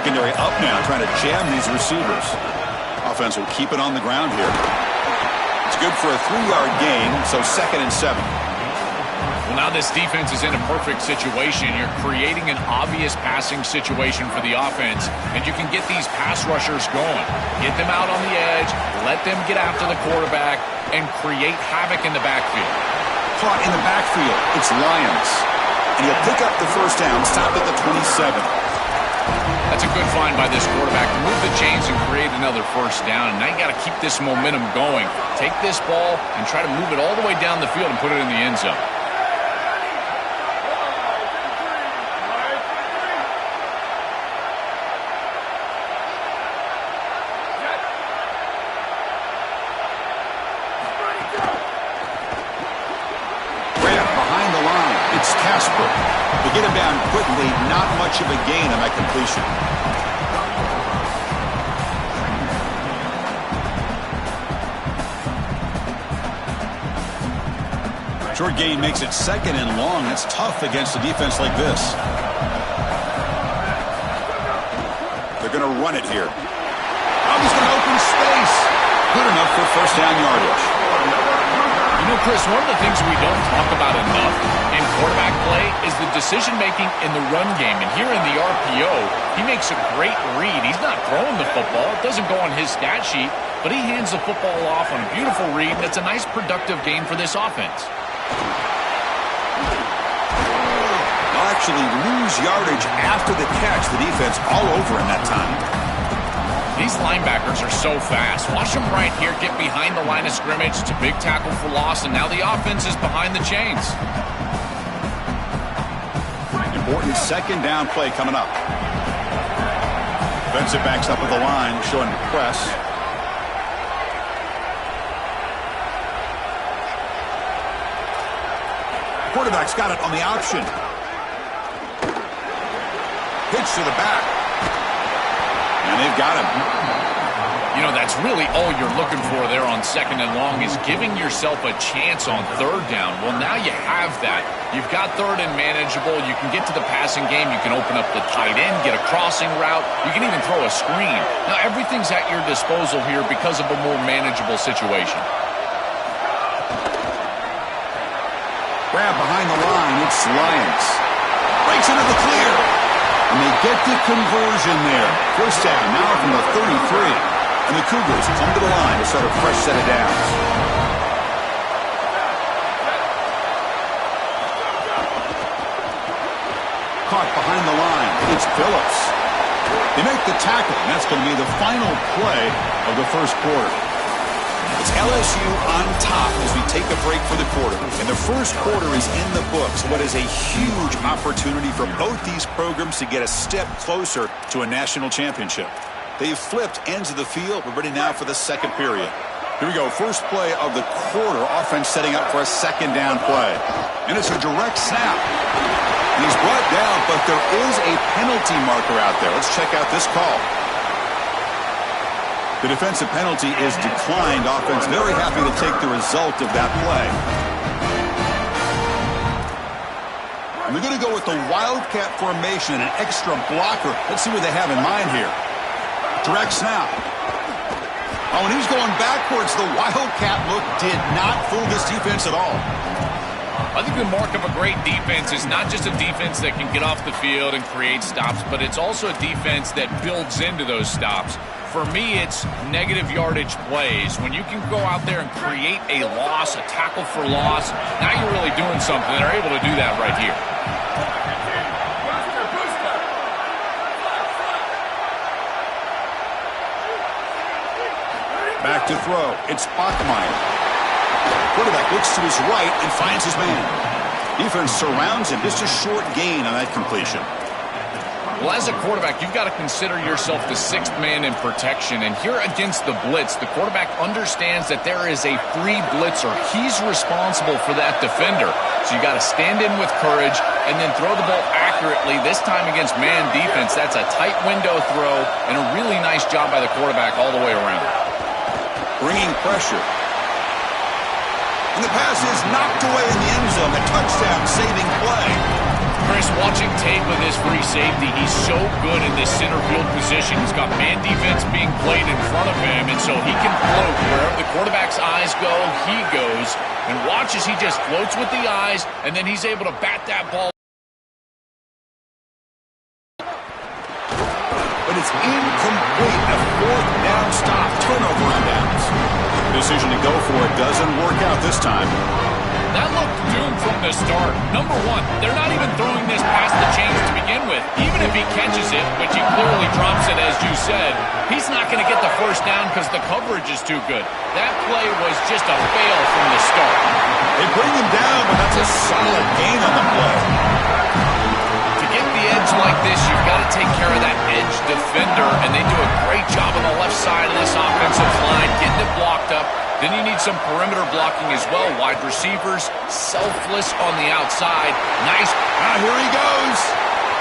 secondary up now, trying to jam these receivers. Offense will keep it on the ground here. It's good for a 3-yard gain, so 2nd and 7. Well, now this defense is in a perfect situation. You're creating an obvious passing situation for the offense, and you can get these pass rushers going. Get them out on the edge, let them get after the quarterback, and create havoc in the backfield. Caught in the backfield, it's Lions. And he'll pick up the first down, stop at the 27. That's a good find by this quarterback to move the chains and create another first down. And now you got to keep this momentum going. Take this ball and try to move it all the way down the field and put it in the end zone. They get him down quickly, not much of a gain on that completion. Short gain makes it 2nd and long. That's tough against a defense like this. They're going to run it here. Oh, he's going to open space. Good enough for first down yardage. You know, Chris, one of the things we don't talk about enough in quarterback play is the decision-making in the run game. And here in the RPO, he makes a great read. He's not throwing the football. It doesn't go on his stat sheet, but he hands the football off on a beautiful read, and it's a nice, productive game for this offense. They'll actually lose yardage after the catch. The defense all over him that time. These linebackers are so fast. Watch them right here get behind the line of scrimmage. It's a big tackle for loss, and now the offense is behind the chains. Important 2nd down play coming up. Defensive backs up at the line, showing press. Quarterback's got it on the option. Pitch to the back. And they've got him. You know, that's really all you're looking for there on 2nd and long is giving yourself a chance on 3rd down. Well, now you have that. You've got 3rd and manageable. You can get to the passing game. You can open up the tight end, get a crossing route. You can even throw a screen. Now, everything's at your disposal here because of a more manageable situation. Grab behind the line. It's Lions. Breaks into the clear. And they get the conversion there. First down now from the 33. And the Cougars come to the line to start a fresh set of downs. Caught behind the line. It's Phillips. They make the tackle, and that's going to be the final play of the first quarter. It's LSU on top as we take a break for the quarter. And the first quarter is in the books. What is a huge opportunity for both these programs to get a step closer to a national championship. They've flipped ends of the field. We're ready now for the second period. Here we go. First play of the quarter. Offense setting up for a 2nd down play. And it's a direct snap. And he's brought down, but there is a penalty marker out there. Let's check out this call. The defensive penalty is declined. Offense very happy to take the result of that play. And they're going to go with the Wildcat formation and an extra blocker. Let's see what they have in mind here. Direct snap. Oh, and he's going backwards. The Wildcat look did not fool this defense at all. I think the mark of a great defense is not just a defense that can get off the field and create stops, but it's also a defense that builds into those stops. For me, it's negative yardage plays. When you can go out there and create a loss, a tackle for loss, now you're really doing something. They're able to do that right here. Back to throw. It's Bachmeier. Quarterback looks to his right and finds his man. Defense surrounds him. Just a short gain on that completion. Well, as a quarterback, you've got to consider yourself the 6th man in protection. And here against the blitz, the quarterback understands that there is a free blitzer. He's responsible for that defender. So you got to stand in with courage and then throw the ball accurately. This time against man defense, that's a tight window throw and a really nice job by the quarterback all the way around. Bringing pressure. And the pass is knocked away in the end zone. A touchdown saving play. Chris, watching tape of this free safety, he's so good in this center field position. He's got man defense being played in front of him, and so he can float wherever the quarterback's eyes go, he goes. And watch as he just floats with the eyes, and then he's able to bat that ball. But it's incomplete. A fourth down stop. Turnover on downs. Decision to go for it doesn't work out this time. That looked doomed from the start. Number one, they're not even throwing this past the chains to begin with. Even if he catches it, which he clearly drops it, as you said, he's not going to get the first down because the coverage is too good. That play was just a fail from the start. They bring him down, but that's a solid gain on the play. To get the edge like this, you've got to take care of that edge defender, and they do a great job on the left side of this offensive line, getting it blocked up. Then you need some perimeter blocking as well. Wide receivers, selfless on the outside. Nice. Now here he goes.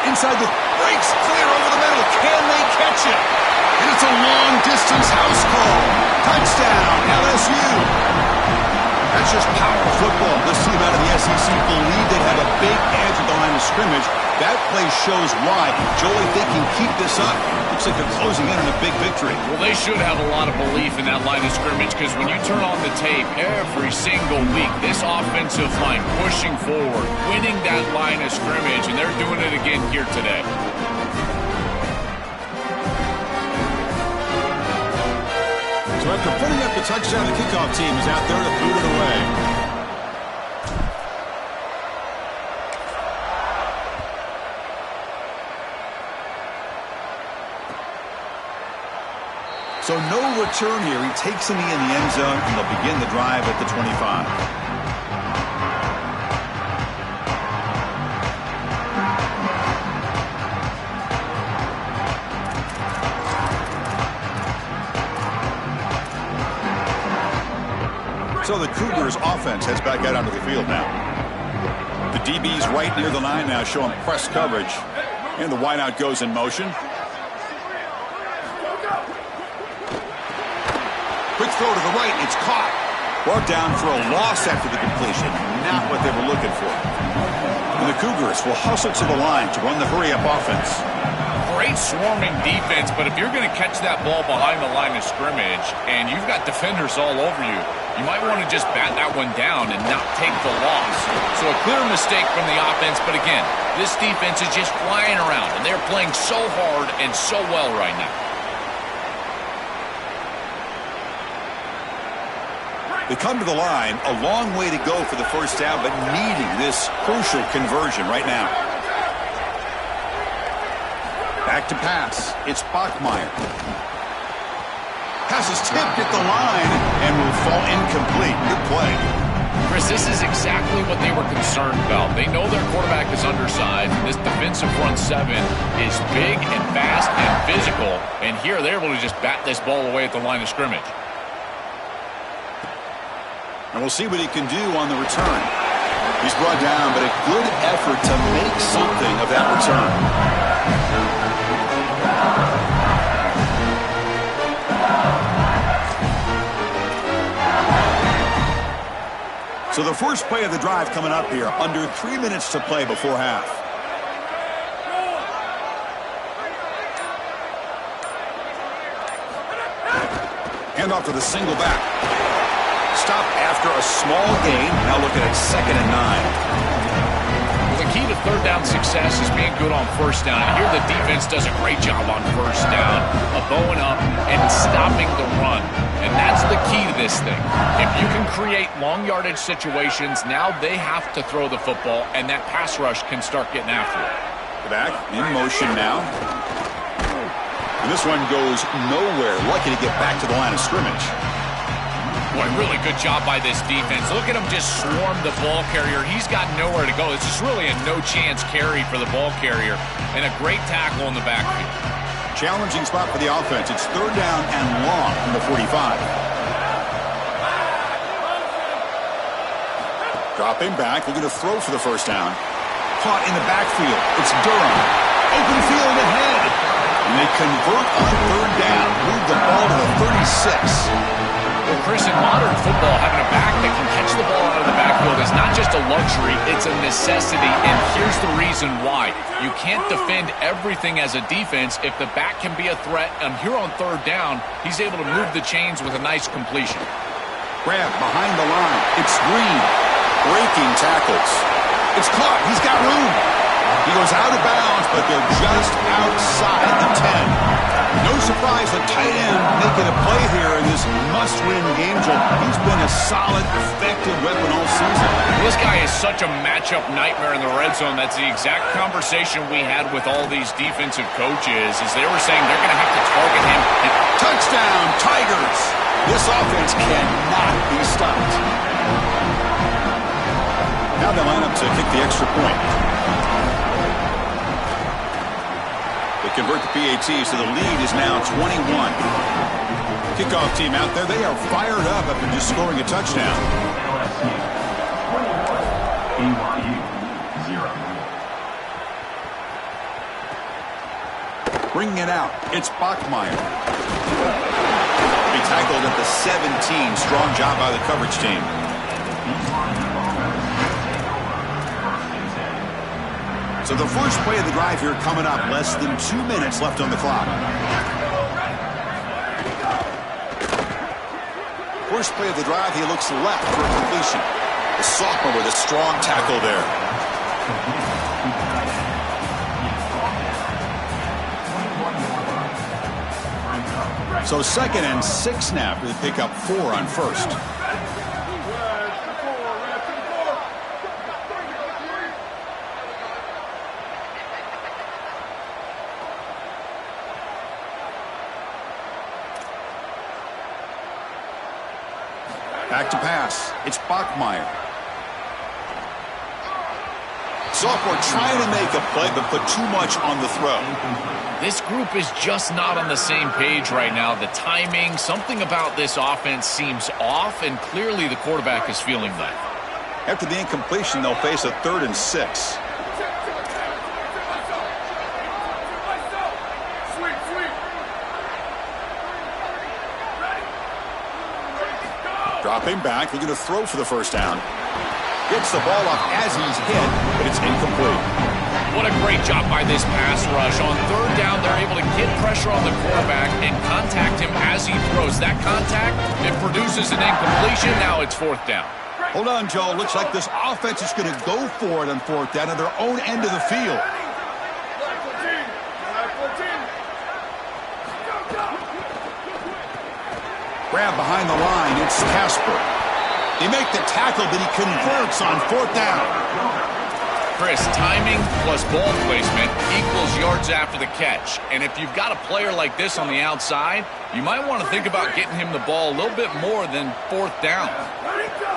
Inside the breaks clear over the middle. Can they catch it? And it's a long-distance house call. Touchdown, LSU. That's just power football. This team out of the SEC believe they have a big edge at the line of scrimmage. That play shows why. Joel, if they can keep this up, looks like they're closing in on a big victory. Well, they should have a lot of belief in that line of scrimmage because when you turn on the tape every single week, this offensive line pushing forward, winning that line of scrimmage, and they're doing it again here today. So after putting up the touchdown, the kickoff team is out there to boot it away. So no return here. He takes a knee in the end zone, and they'll begin the drive at the 25. So the Cougars offense heads back out onto the field now. The DB's right near the line now showing press coverage. And the wideout goes in motion. Quick throw to the right. It's caught. Brought down for a loss after the completion. Not what they were looking for. And the Cougars will hustle to the line to run the hurry-up offense. Great swarming defense, but if you're going to catch that ball behind the line of scrimmage and you've got defenders all over you, you might want to just bat that one down and not take the loss. So a clear mistake from the offense, but again, this defense is just flying around, and they're playing so hard and so well right now. They come to the line, a long way to go for the first down, but needing this crucial conversion right now. Back to pass. It's Bachmeier. Pass is tipped at the line and will fall incomplete. Good play. Chris, this is exactly what they were concerned about. They know their quarterback is undersized. This defensive front seven is big and fast and physical. And here they're able to just bat this ball away at the line of scrimmage. And we'll see what he can do on the return. He's brought down, but a good effort to make something of that return. So the first play of the drive coming up here, under 3 minutes to play before half. Hand off to the single back. Stop after a small gain. Now looking at 2nd and 9. Well, the key to third down success is being good on first down. And here the defense does a great job on first down of bowing up and stopping the run. And that's the key to this thing. If you can create long yardage situations, now they have to throw the football, and that pass rush can start getting after it. Back in motion now. And this one goes nowhere. Lucky to get back to the line of scrimmage. Boy, really good job by this defense. Look at him just swarm the ball carrier. He's got nowhere to go. It's just really a no-chance carry for the ball carrier, and a great tackle in the backfield. Challenging spot for the offense. It's 3rd down and long from the 45. Dropping back, looking to throw for the first down. Caught in the backfield. It's Durham. Open field ahead. And they convert on 3rd down. Move the ball to the 36. Well, Chris, in modern football, having a back that can catch the ball out of the backfield is not just a luxury. It's a necessity, and here's the reason why. You can't defend everything as a defense if the back can be a threat, and here on third down, he's able to move the chains with a nice completion. Grab behind the line. It's Green. Breaking tackles. It's caught. He's got room. He goes out of bounds, but they're just outside the 10. No surprise, a tight end making a play here in this must-win game, Joe. He's been a solid, effective weapon all season. This guy is such a matchup nightmare in the red zone. That's the exact conversation we had with all these defensive coaches, as they were saying they're going to have to target him. Touchdown, Tigers! This offense cannot be stopped. Now they line up to kick the extra point. They convert the PATs, so the lead is now 21. Kickoff team out there, they are fired up after just scoring a touchdown. Bringing it out, it's Bachmeier. He tackled at the 17. Strong job by the coverage team. So the first play of the drive here coming up. Less than 2 minutes left on the clock. First play of the drive, he looks left for a completion. The sophomore with a strong tackle there. So 2nd and 6 now for the pickup 4 on first. Back to pass. It's Bachmeier. Sophomore trying to make a play, but put too much on the throw. This group is just not on the same page right now. The timing, something about this offense seems off, and clearly the quarterback is feeling that. After the incompletion, they'll face a 3rd and 6. Dropping back, looking to throw for the first down. Gets the ball up as he's hit, but it's incomplete. What a great job by this pass rush. On 3rd down, they're able to get pressure on the quarterback and contact him as he throws. That contact, it produces an incompletion. Now it's 4th down. Hold on, Joe. Looks like this offense is going to go for it on 4th down at their own end of the field. Grab behind the line. It's Casper. They make the tackle, but he converts on 4th down. Chris, timing plus ball placement equals yards after the catch. And if you've got a player like this on the outside, you might want to think about getting him the ball a little bit more than 4th down.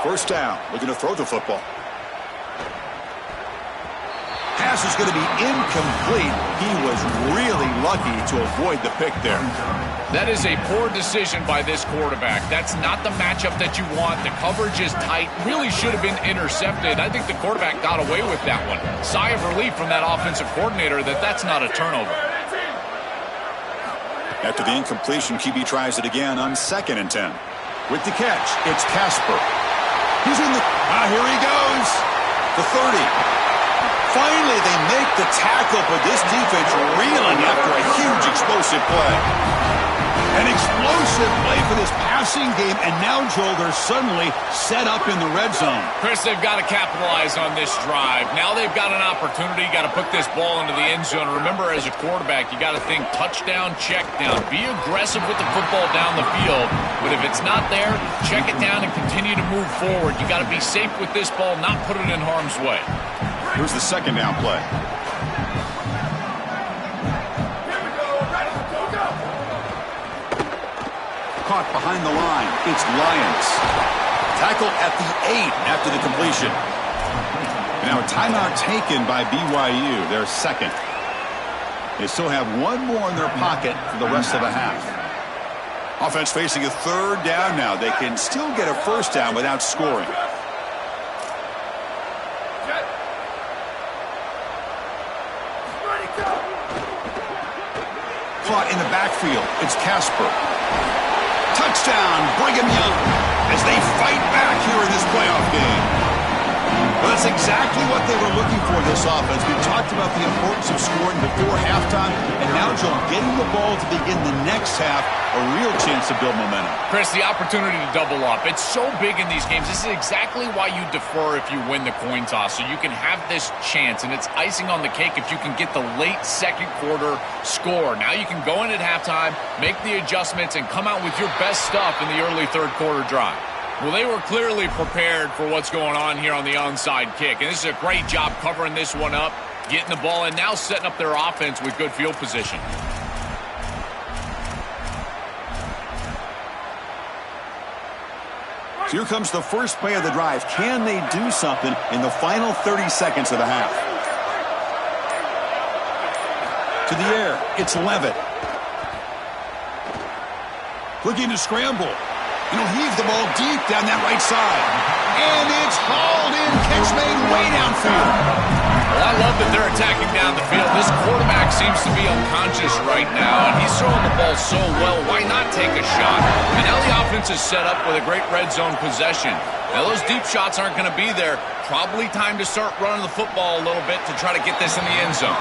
1st down, looking to throw the football. Pass is going to be incomplete. He was really lucky to avoid the pick there. That is a poor decision by this quarterback. That's not the matchup that you want. The coverage is tight. Really should have been intercepted. I think the quarterback got away with that one. Sigh of relief from that offensive coordinator that that's not a turnover. After the incompletion, QB tries it again on 2nd and 10. With the catch, it's Casper. He's in the... here he goes. The 30. Finally, they make the tackle, but this defense reeling after a huge explosive play. An explosive play for this passing game, and now, Joel, they're suddenly set up in the red zone. Chris, they've got to capitalize on this drive. Now they've got an opportunity. Got to put this ball into the end zone. Remember, as a quarterback, you got to think touchdown, check down. Be aggressive with the football down the field, but if it's not there, check it down and continue to move forward. You got to be safe with this ball, not put it in harm's way. Here's the 2nd down play. Caught behind the line. It's Lyons. Tackle at the 8 after the completion. Now a timeout taken by BYU, their 2nd. They still have 1 more in their pocket for the rest of the half. Offense facing a 3rd down now. They can still get a 1st down without scoring. Caught in the backfield. It's Casper. Touchdown, Brigham Young, as they fight back here in this playoff game. Well, that's a exactly what they were looking for, this offense. We talked about the importance of scoring before halftime, and now, Joel, getting the ball to begin the next half, a real chance to build momentum. Chris, the opportunity to double up. It's so big in these games. This is exactly why you defer if you win the coin toss, so you can have this chance, and it's icing on the cake if you can get the late second quarter score. Now you can go in at halftime, make the adjustments, and come out with your best stuff in the early third quarter drive. Well, they were clearly prepared for what's going on here on the onside kick, and this is a great job covering this one up, getting the ball in, now setting up their offense with good field position. So here comes the first play of the drive. Can they do something in the final 30 seconds of the half? To the air, it's Levitt. Looking to scramble. He'll heave the ball deep down that right side. And it's hauled in. Catch made way downfield. Well, I love that they're attacking down the field. This quarterback seems to be unconscious right now, and he's throwing the ball so well. Why not take a shot? And now the offense is set up with a great red zone possession. Now, those deep shots aren't going to be there. Probably time to start running the football a little bit to try to get this in the end zone.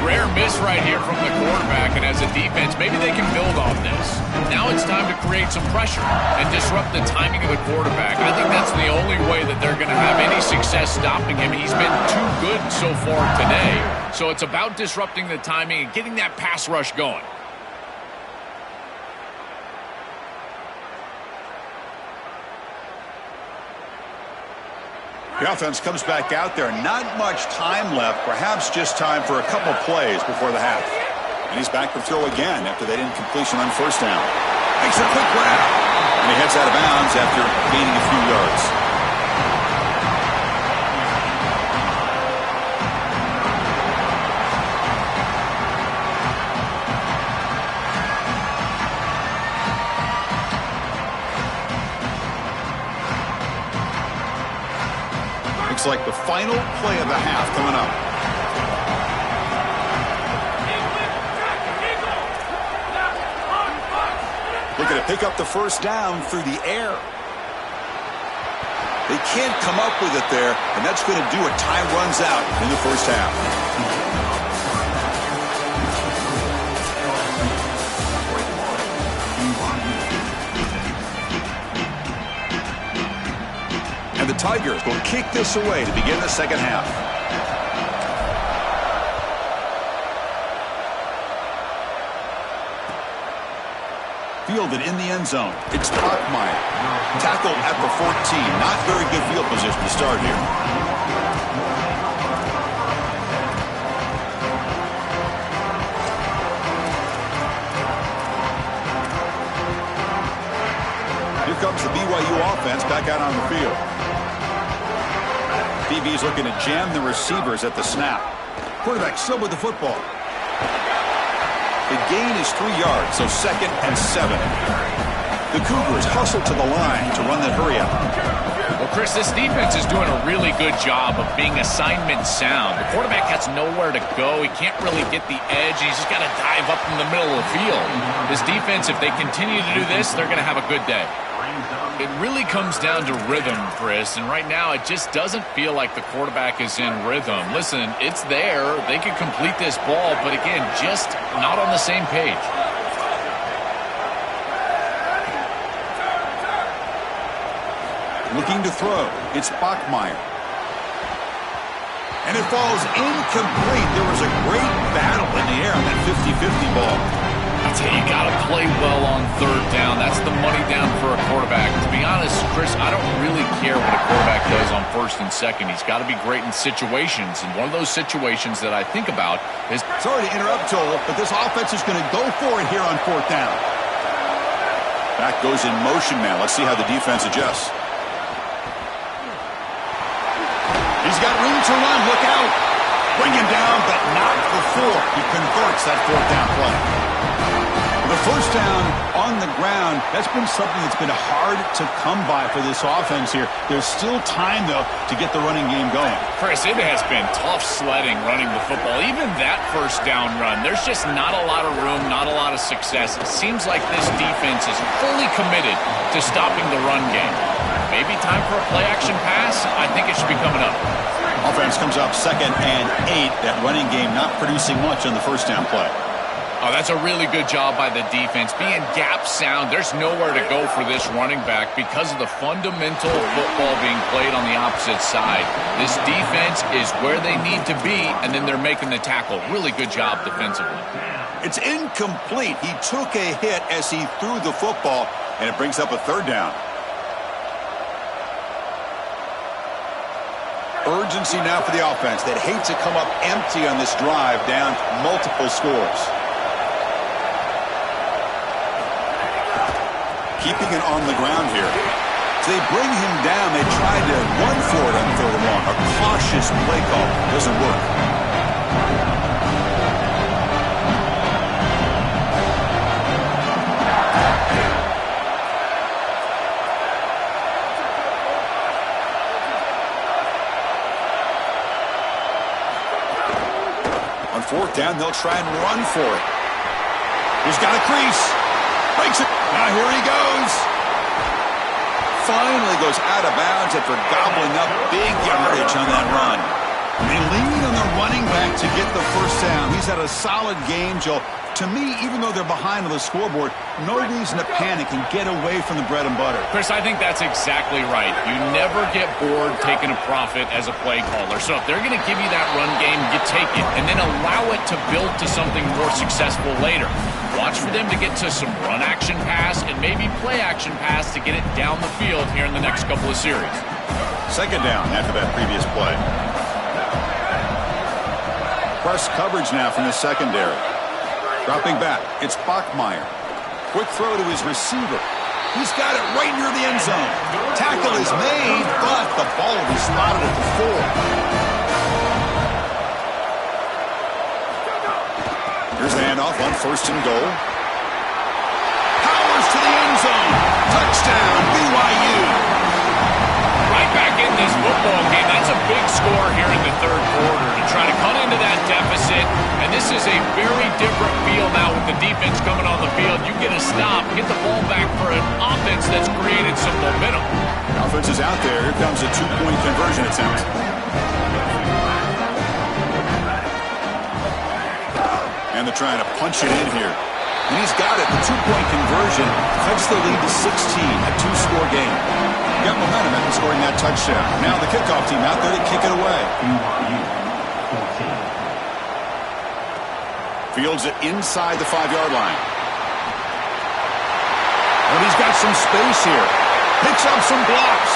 Rare miss right here from the quarterback, and as a defense, maybe they can build on this. Now it's time to create some pressure and disrupt the timing of the quarterback. I think that's the only way that they're going to have any success stopping him. He's been too good so far today, so it's about disrupting the timing and getting that pass rush going. The offense comes back out there. Not much time left. Perhaps just time for a couple plays before the half. And he's back to throw again after that incompletion on first down. Makes a quick grab. And he heads out of bounds after gaining a few yards. Looks like the final play of the half coming up. Looking to pick up the first down through the air. They can't come up with it there, and that's going to do it. Time runs out in the first half. And the Tigers will kick this away to begin the second half. Fielded in the end zone. It's Bachmeyer. Tackled at the 14. Not very good field position to start here. Here comes the BYU offense back out on the field. BB's looking to jam the receivers at the snap. Quarterback still with the football. The gain is 3 yards, so 2nd and 7. The Cougars hustle to the line to run that hurry up. Well, Chris, this defense is doing a really good job of being assignment sound. The quarterback has nowhere to go. He can't really get the edge. He's just got to dive up in the middle of the field. This defense, if they continue to do this, they're going to have a good day. It really comes down to rhythm, Chris, and right now it just doesn't feel like the quarterback is in rhythm. Listen, it's there. They could complete this ball, but again, just not on the same page. Looking to throw. It's Bachmeyer. And it falls incomplete. There was a great battle in the air on that 50-50 ball. I tell you, you got to play well on third down. That's the money down for a quarterback. To be honest, Chris, I don't really care what a quarterback does on first and second. He's got to be great in situations. And one of those situations that I think about is... Sorry to interrupt, Joel, but this offense is going to go for it here on fourth down. Back goes in motion now. Let's see how the defense adjusts. He's got room to run. Look out. Bring him down, but not before he converts that fourth down play. The first down on the ground, that's been something that's been hard to come by for this offense here. There's still time, though, to get the running game going. Chris, it has been tough sledding running the football. Even that first down run, there's just not a lot of room, not a lot of success. It seems like this defense is fully committed to stopping the run game. Maybe time for a play-action pass? I think it should be coming up. Offense comes up 2nd and 8. That running game not producing much on the first down play. Oh, that's a really good job by the defense. Being gap sound, there's nowhere to go for this running back because of the fundamental football being played on the opposite side. This defense is where they need to be, and then they're making the tackle. Really good job defensively. It's incomplete. He took a hit as he threw the football, and it brings up a 3rd down. Urgency now for the offense. They'd hate to come up empty on this drive, down multiple scores. Keeping it on the ground here. So they bring him down. They tried to run for it on 3rd and long. A cautious play call doesn't work. On 4th down, they'll try and run for it. He's got a crease. Breaks it. Now here he goes. Finally goes out of bounds after gobbling up big yardage on that run. They lean on the running back to get the first down. He's had a solid game, Joe. To me, even though they're behind on the scoreboard, no reason to panic and get away from the bread and butter. Chris, I think that's exactly right. You never get bored taking a profit as a play caller. So if they're going to give you that run game, you take it and then allow it to build to something more successful later. Watch for them to get to some run action pass and maybe play action pass to get it down the field here in the next couple of series. 2nd down after that previous play. Press coverage now from the secondary. Dropping back, it's Bachmeier. Quick throw to his receiver. He's got it right near the end zone. Tackle is made, but the ball will be spotted at the 4. Here's the handoff on 1st and goal. Powers to the end zone. Touchdown, BYU. Right back in this football game. That's a big score here in the 3rd quarter to try to cut into that deficit. And this is a very different feel now with the defense coming on the field. You get a stop, get the ball back for an offense that's created some momentum. The offense is out there. Here comes a 2-point conversion attempt. And they're trying to punch it in here. And he's got it. The 2-point conversion cuts the lead to 16, a 2-score game. Got momentum after scoring that touchdown. Now the kickoff team out there to kick it away. Fields it inside the 5-yard line. And he's got some space here. Picks up some blocks.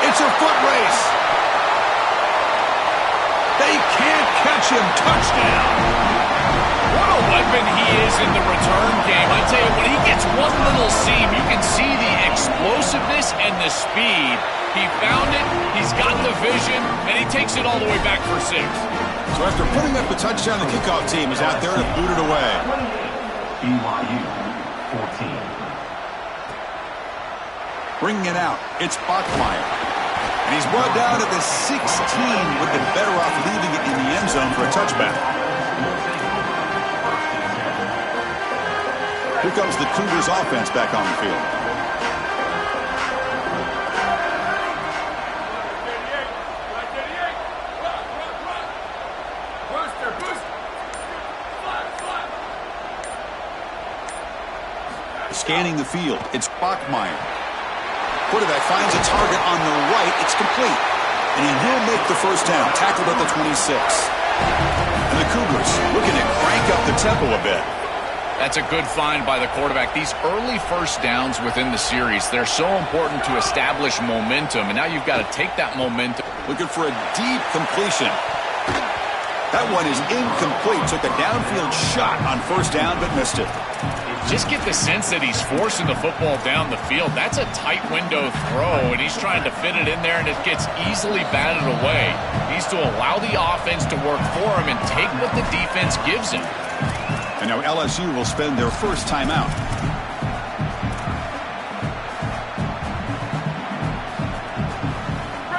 It's a foot race. They can't catch him. Touchdown. What a weapon he is in the return game. I tell you, when he gets one little seam, you can see the explosiveness and the speed. He found it, he's got the vision, and he takes it all the way back for 6. So after putting up the touchdown, the kickoff team is out there to boot it away. BYU 14. Bringing it out, it's Bachmeier. And he's brought down at the 16, would have been better off leaving it in the end zone for a touchback. Here comes the Cougars offense back on the field. Scanning the field, it's Bachmeier. Quarterback finds a target on the right. It's complete. And he will make the first down. Tackled at the 26. And the Cougars looking to crank up the tempo a bit. That's a good find by the quarterback. These early first downs within the series, they're so important to establish momentum. And now you've got to take that momentum. Looking for a deep completion. That one is incomplete. Took a downfield shot on first down, but missed it. Just get the sense that he's forcing the football down the field. That's a tight window throw, and he's trying to fit it in there, and it gets easily batted away. He needs to allow the offense to work for him and take what the defense gives him. And now LSU will spend their first timeout.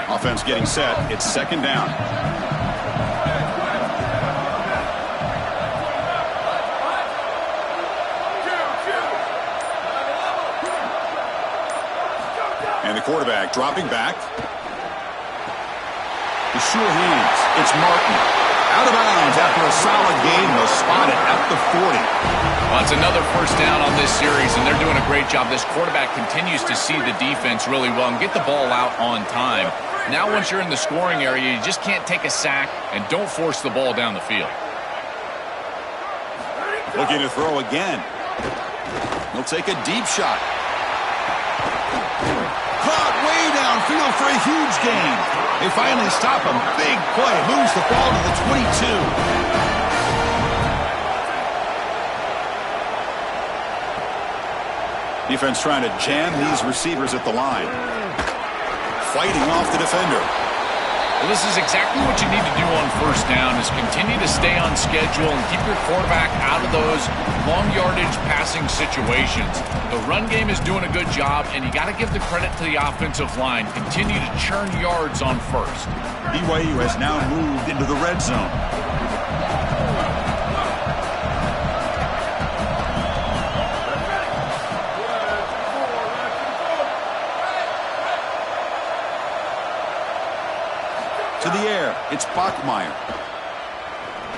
Offense getting set. It's second down. quarterback dropping back. The sure hands. It's Martin. Out of bounds after a solid game. They'll spot it at the 40. Well, it's another first down on this series, and they're doing a great job. This quarterback continues to see the defense really well and get the ball out on time. Now once you're in the scoring area, you just can't take a sack and don't force the ball down the field. Looking to throw again. He'll take a deep shot. Caught way downfield for a huge gain. They finally stop him. Big play. Moves the ball to the 22. Defense trying to jam these receivers at the line. Fighting off the defender. Well, this is exactly what you need to do on first down is continue to stay on schedule and keep your quarterback out of those long yardage passing situations. The run game is doing a good job, and you got to give the credit to the offensive line. Continue to churn yards on first. BYU has now moved into the red zone. To the air, it's Bachmeier.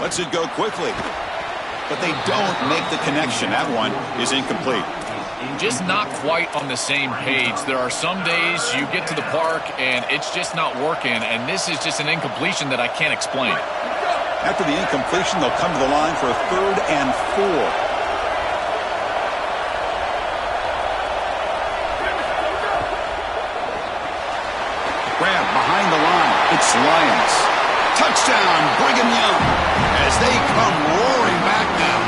Lets it go quickly. But they don't make the connection. That one is incomplete. Just not quite on the same page. There are some days you get to the park and it's just not working, and this is just an incompletion that I can't explain. After the incompletion, they'll come to the line for a 3rd and 4. Grab behind the line. It's Lions. Touchdown, Brigham Young, as they come roaring back now.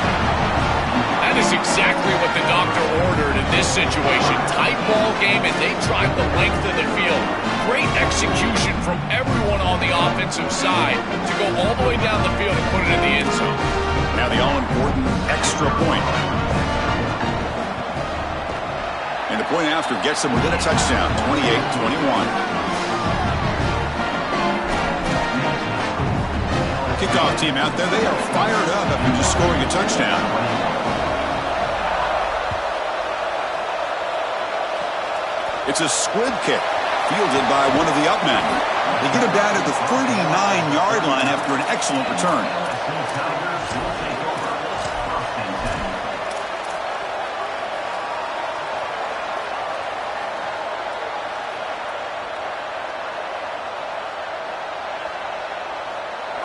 That is exactly what the doctor ordered in this situation. Tight ball game, and they drive the length of the field. Great execution from everyone on the offensive side to go all the way down the field and put it in the end zone. Now the all-important extra point. And the point after gets them within a touchdown, 28-21. Kickoff team out there, they are fired up after just scoring a touchdown. It's a squib kick, fielded by one of the up men. They get him down at the 39-yard line after an excellent return.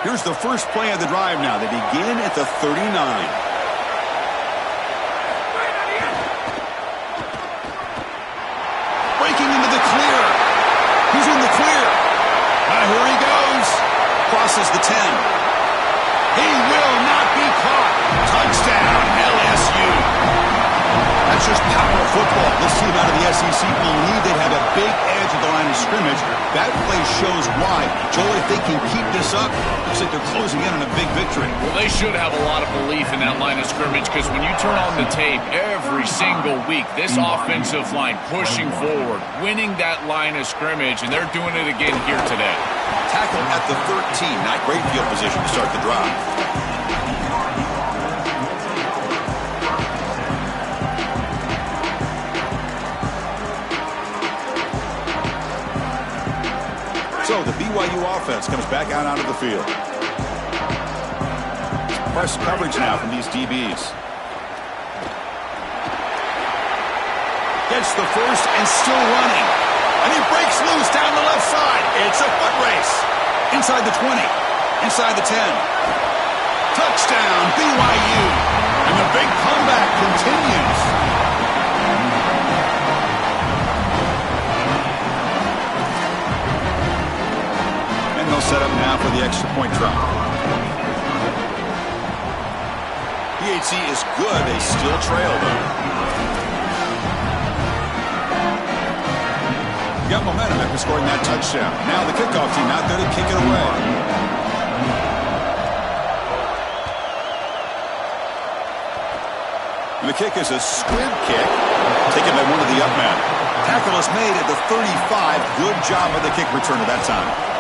Here's the first play of the drive now. They begin at the 39. Breaking into the clear. Who's in the clear? Here he goes. Crosses the 10. He will not be caught. Touchdown, LSU. That's just power football. This team out of the SEC believe they have a big edge at the line of scrimmage. That play shows why. Joel, if they can keep this up, looks like they're closing in on a big victory. Well, they should have a lot of belief in that line of scrimmage because when you turn on the tape every single week, this offensive line pushing forward, winning that line of scrimmage, and they're doing it again here today. Tackle at the 13. Not great field position to start the drive. So the BYU offense comes back out onto the field. Press coverage now from these DBs. Gets the first and still running. And he breaks loose down the left side. It's a foot race. Inside the 20. Inside the 10. Touchdown, BYU. And the big comeback continues. They'll set up now for the extra point try. PHC is good. They still trail, though. Got momentum after scoring that touchdown. Now the kickoff team out there to kick it away. And the kick is a squib kick, taken by one of the up men. Tackle is made at the 35. Good job of the kick returner that time.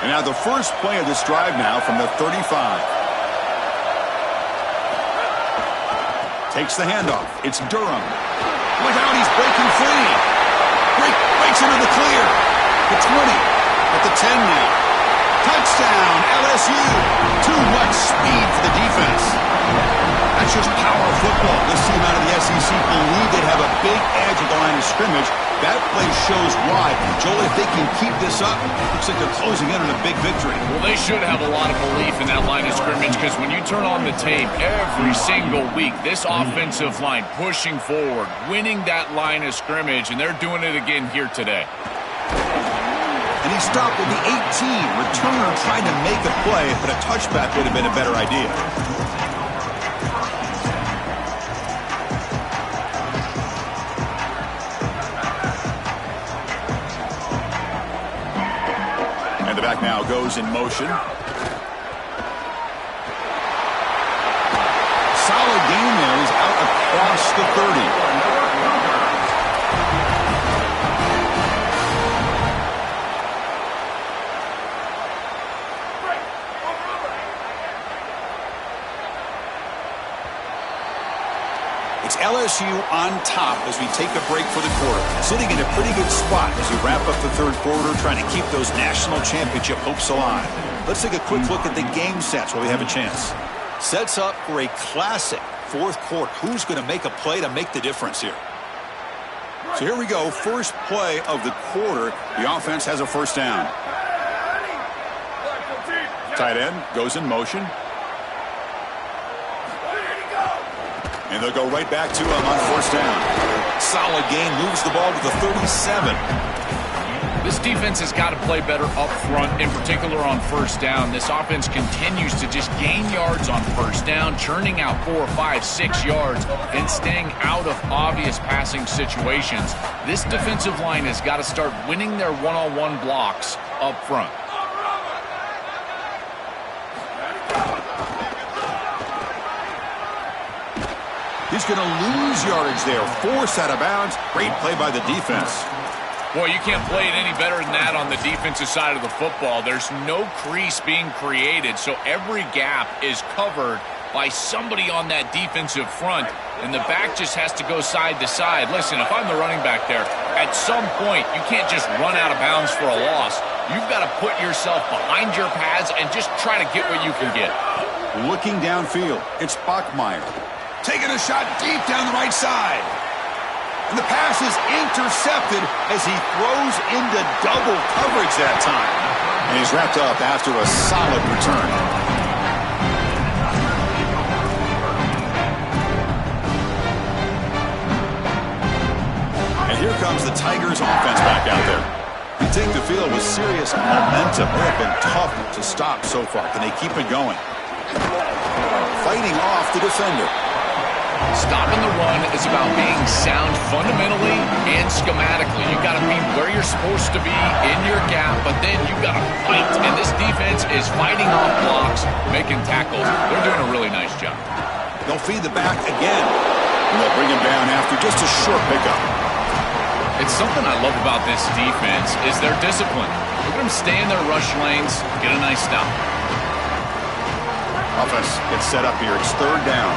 And now the first play of this drive now from the 35. Takes the handoff. It's Durham. Look out, he's breaking free. Breaks into the clear. The 20. At the 10 now. Touchdown, LSU. Too much speed for the defense. That's just power football. This team out of the SEC believe they'd have a big edge at the line of scrimmage. That play shows why. Joel, if they can keep this up, looks like they're closing in on a big victory. Well, they should have a lot of belief in that line of scrimmage because when you turn on the tape every single week, this offensive line pushing forward, winning that line of scrimmage, and they're doing it again here today. And he stopped with the 18. Returner trying to make a play, but a touchback would have been a better idea. And the back now goes in motion. Solid gain there. He's out across the 30. It's LSU on top as we take a break for the quarter. Sitting in a pretty good spot as we wrap up the third quarter, trying to keep those national championship hopes alive. Let's take a quick look at the game sets while we have a chance. Sets up for a classic fourth quarter. Who's going to make a play to make the difference here? So here we go. First play of the quarter. The offense has a first down. Tight end goes in motion. And they'll go right back to him on first down. Solid gain, moves the ball to the 37. This defense has got to play better up front, in particular on first down. This offense continues to just gain yards on first down, churning out 4, 5, 6 yards, and staying out of obvious passing situations. This defensive line has got to start winning their one-on-one blocks up front. He's going to lose yardage there. Force out of bounds. Great play by the defense. Boy, you can't play it any better than that on the defensive side of the football. There's no crease being created, so every gap is covered by somebody on that defensive front, and the back just has to go side to side. Listen, if I'm the running back there, at some point, you can't just run out of bounds for a loss. You've got to put yourself behind your pads and just try to get what you can get. Looking downfield, it's Bachmeier. Taking a shot deep down the right side. And the pass is intercepted as he throws into double coverage that time. And he's wrapped up after a solid return. And here comes the Tigers offense back out there. You take the field with serious momentum. They have been tough to stop so far. Can they keep it going? Fighting off the defender. Stopping the run is about being sound fundamentally and schematically. You've got to be where you're supposed to be in your gap, but then you've got to fight. And this defense is fighting off blocks, making tackles. They're doing a really nice job. They'll feed the back again. And they'll bring him down after just a short pickup. It's something I love about this defense is their discipline. Look at them stay in their rush lanes, get a nice stop. Offense gets set up here. It's third down.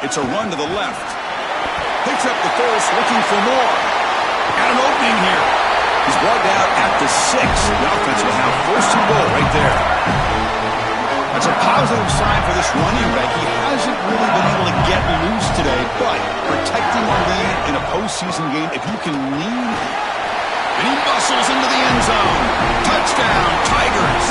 It's a run to the left. Picks up the first, looking for more. Got an opening here. He's brought down at the 6. The offense will have first and goal right there. That's a positive sign for this running back. He hasn't really been able to get loose today, but protecting the lead in a postseason game, if you can lead, and he muscles into the end zone. Touchdown, Tigers.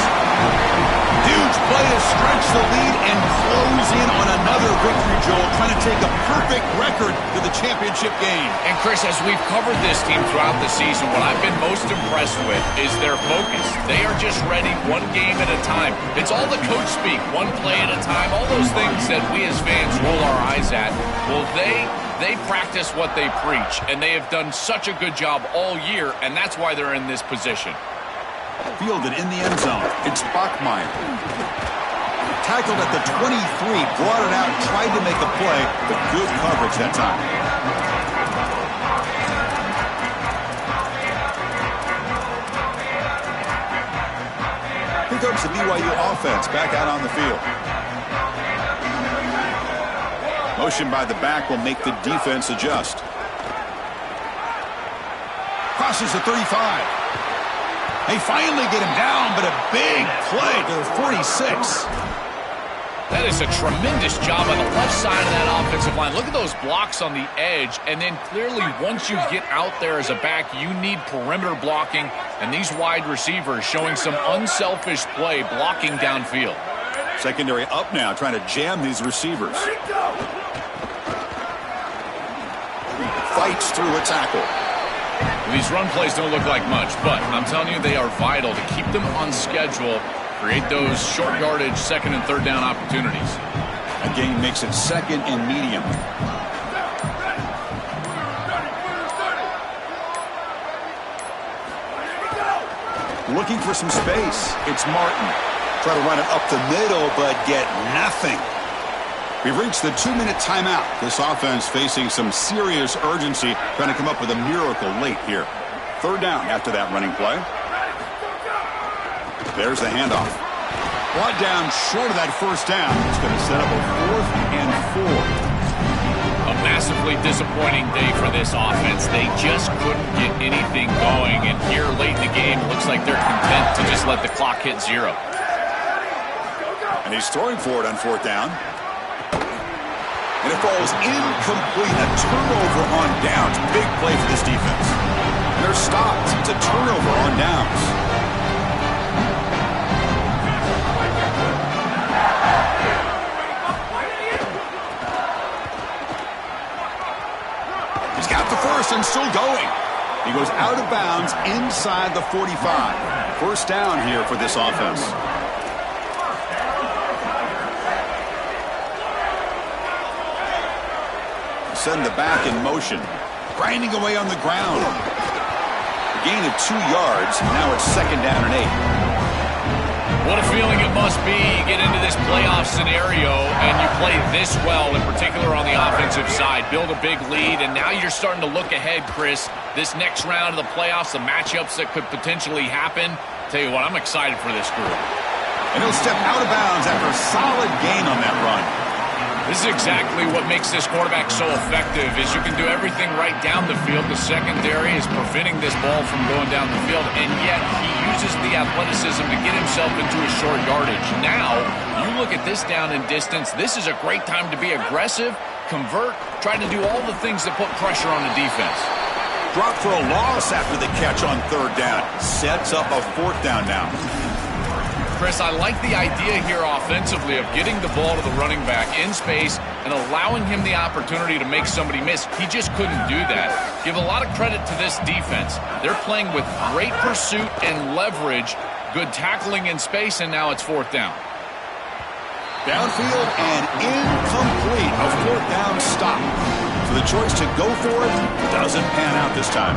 Huge play to stretch the lead and close in on another victory, Joel, trying to take a perfect record to the championship game. And Chris, as we've covered this team throughout the season, what I've been most impressed with is their focus. They are just ready one game at a time. It's all the coach speak, one play at a time, all those things that we as fans roll our eyes at. Well, they practice what they preach, and they have done such a good job all year, and that's why they're in this position. Fielded in the end zone. It's Bachmeier. Tackled at the 23, brought it out, tried to make a play, but good coverage that time. here comes the BYU offense back out on the field. Motion by the back will make the defense adjust. Crosses the 35. They finally get him down, but a big play to the 46. That is a tremendous job on the left side of that offensive line. Look at those blocks on the edge, and then clearly once you get out there as a back, you need perimeter blocking, and these wide receivers showing some unselfish play blocking downfield. Secondary up now, trying to jam these receivers. Fights through a tackle. These run plays don't look like much, but I'm telling you, they are vital to keep them on schedule, create those short yardage second and third down opportunities. A gain makes it second and medium. Looking for some space. It's Martin. Try to run it up the middle, but get nothing. We've reached the 2-minute timeout. This offense facing some serious urgency, trying to come up with a miracle late here. Third down after that running play. There's the handoff. Brought down short of that first down. It's going to set up a 4th and 4. A massively disappointing day for this offense. They just couldn't get anything going, and here late in the game, it looks like they're content to just let the clock hit 0. And he's throwing for it on 4th down. And it falls incomplete. A turnover on downs. Big play for this defense. And they're stopped. It's a turnover on downs. He's got the first and still going. He goes out of bounds inside the 45. First down here for this offense. Send the back in motion. Grinding away on the ground. A gain of 2 yards. Now it's second down and 8. What a feeling it must be. You get into this playoff scenario and you play this well, in particular on the offensive side. Build a big lead, and now you're starting to look ahead, Chris. This next round of the playoffs, the matchups that could potentially happen. Tell you what, I'm excited for this group. And he'll step out of bounds after a solid gain on that run. This is exactly what makes this quarterback so effective, is you can do everything right down the field. The secondary is preventing this ball from going down the field, and yet he uses the athleticism to get himself into a short yardage. Now, you look at this down and distance, this is a great time to be aggressive, convert, try to do all the things that put pressure on the defense. Drop for a loss after the catch on 3rd down. Sets up a 4th down now. Chris, I like the idea here offensively of getting the ball to the running back in space and allowing him the opportunity to make somebody miss. He just couldn't do that. Give a lot of credit to this defense. They're playing with great pursuit and leverage, good tackling in space, and now it's 4th down. Downfield and incomplete. A 4th down stop. So the choice to go for it doesn't pan out this time.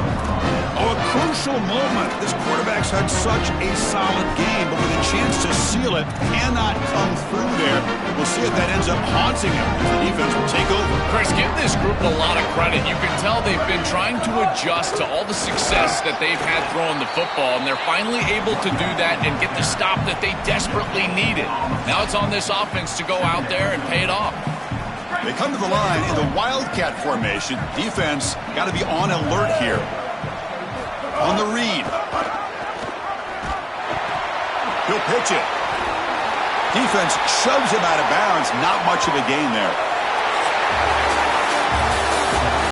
Oh, a crucial moment. This quarterback's had such a solid game, but with a chance to seal it, cannot come through there. We'll see if that ends up haunting him. The defense will take over. Chris, give this group a lot of credit. You can tell they've been trying to adjust to all the success that they've had throwing the football, and they're finally able to do that and get the stop that they desperately needed. Now it's on this offense to go out there and pay it off. They come to the line in the Wildcat formation. Defense got to be on alert here. On the read. He'll pitch it. Defense shoves him out of bounds. Not much of a gain there.